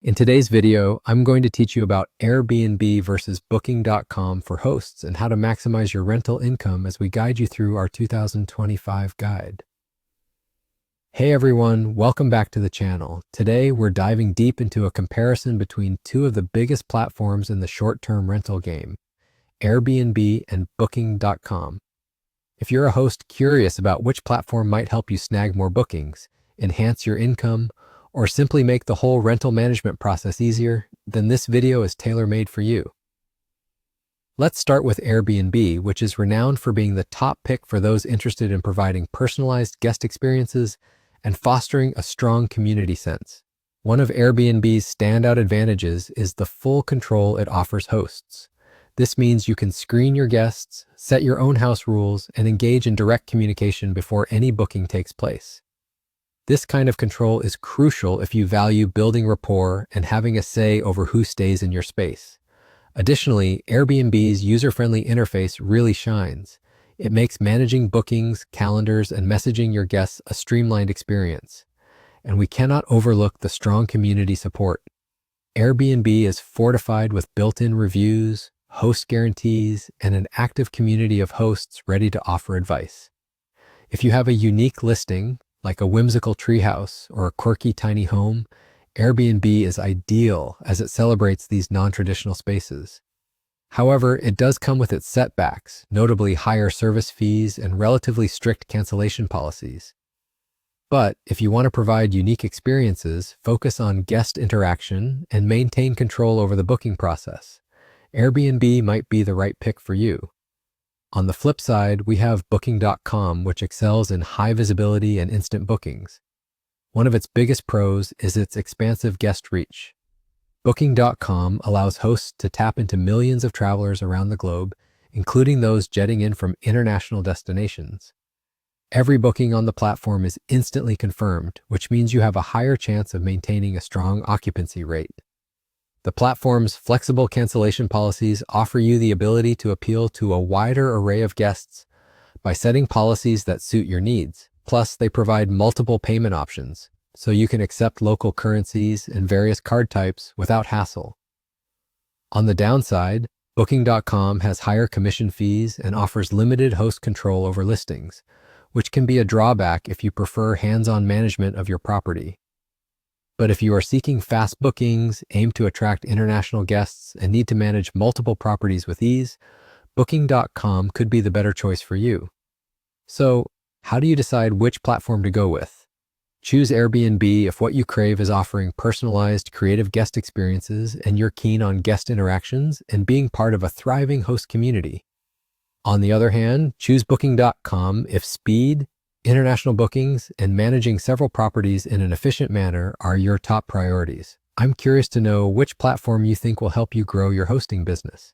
In today's video, I'm going to teach you about Airbnb versus Booking.com for hosts and how to maximize your rental income as we guide you through our 2025 guide. Hey everyone, welcome back to the channel. Today, we're diving deep into a comparison between two of the biggest platforms in the short-term rental game, Airbnb and Booking.com. If you're a host curious about which platform might help you snag more bookings, enhance your income, or simply make the whole rental management process easier, then this video is tailor-made for you. Let's start with Airbnb, which is renowned for being the top pick for those interested in providing personalized guest experiences and fostering a strong community sense. One of Airbnb's standout advantages is the full control it offers hosts. This means you can screen your guests, set your own house rules, and engage in direct communication before any booking takes place. This kind of control is crucial if you value building rapport and having a say over who stays in your space. Additionally, Airbnb's user-friendly interface really shines. It makes managing bookings, calendars, and messaging your guests a streamlined experience. And we cannot overlook the strong community support. Airbnb is fortified with built-in reviews, host guarantees, and an active community of hosts ready to offer advice. If you have a unique listing, like a whimsical treehouse or a quirky tiny home, Airbnb is ideal as it celebrates these non-traditional spaces. However, it does come with its setbacks, notably higher service fees and relatively strict cancellation policies. But if you want to provide unique experiences, focus on guest interaction, and maintain control over the booking process, Airbnb might be the right pick for you. On the flip side, we have Booking.com, which excels in high visibility and instant bookings. One of its biggest pros is its expansive guest reach. Booking.com allows hosts to tap into millions of travelers around the globe, including those jetting in from international destinations. Every booking on the platform is instantly confirmed, which means you have a higher chance of maintaining a strong occupancy rate. The platform's flexible cancellation policies offer you the ability to appeal to a wider array of guests by setting policies that suit your needs. Plus, they provide multiple payment options, so you can accept local currencies and various card types without hassle. On the downside, Booking.com has higher commission fees and offers limited host control over listings, which can be a drawback if you prefer hands-on management of your property. But if you are seeking fast bookings, aim to attract international guests, and need to manage multiple properties with ease, Booking.com could be the better choice for you. So, how do you decide which platform to go with? Choose Airbnb if what you crave is offering personalized, creative guest experiences and you're keen on guest interactions and being part of a thriving host community. On the other hand, choose Booking.com if speed, international bookings, and managing several properties in an efficient manner are your top priorities. I'm curious to know which platform you think will help you grow your hosting business.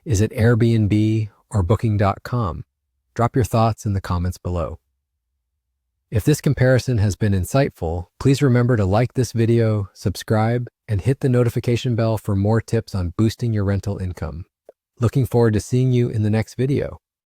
Is it Airbnb or Booking.com? Drop your thoughts in the comments below. If this comparison has been insightful, please remember to like this video, subscribe, and hit the notification bell for more tips on boosting your rental income. Looking forward to seeing you in the next video.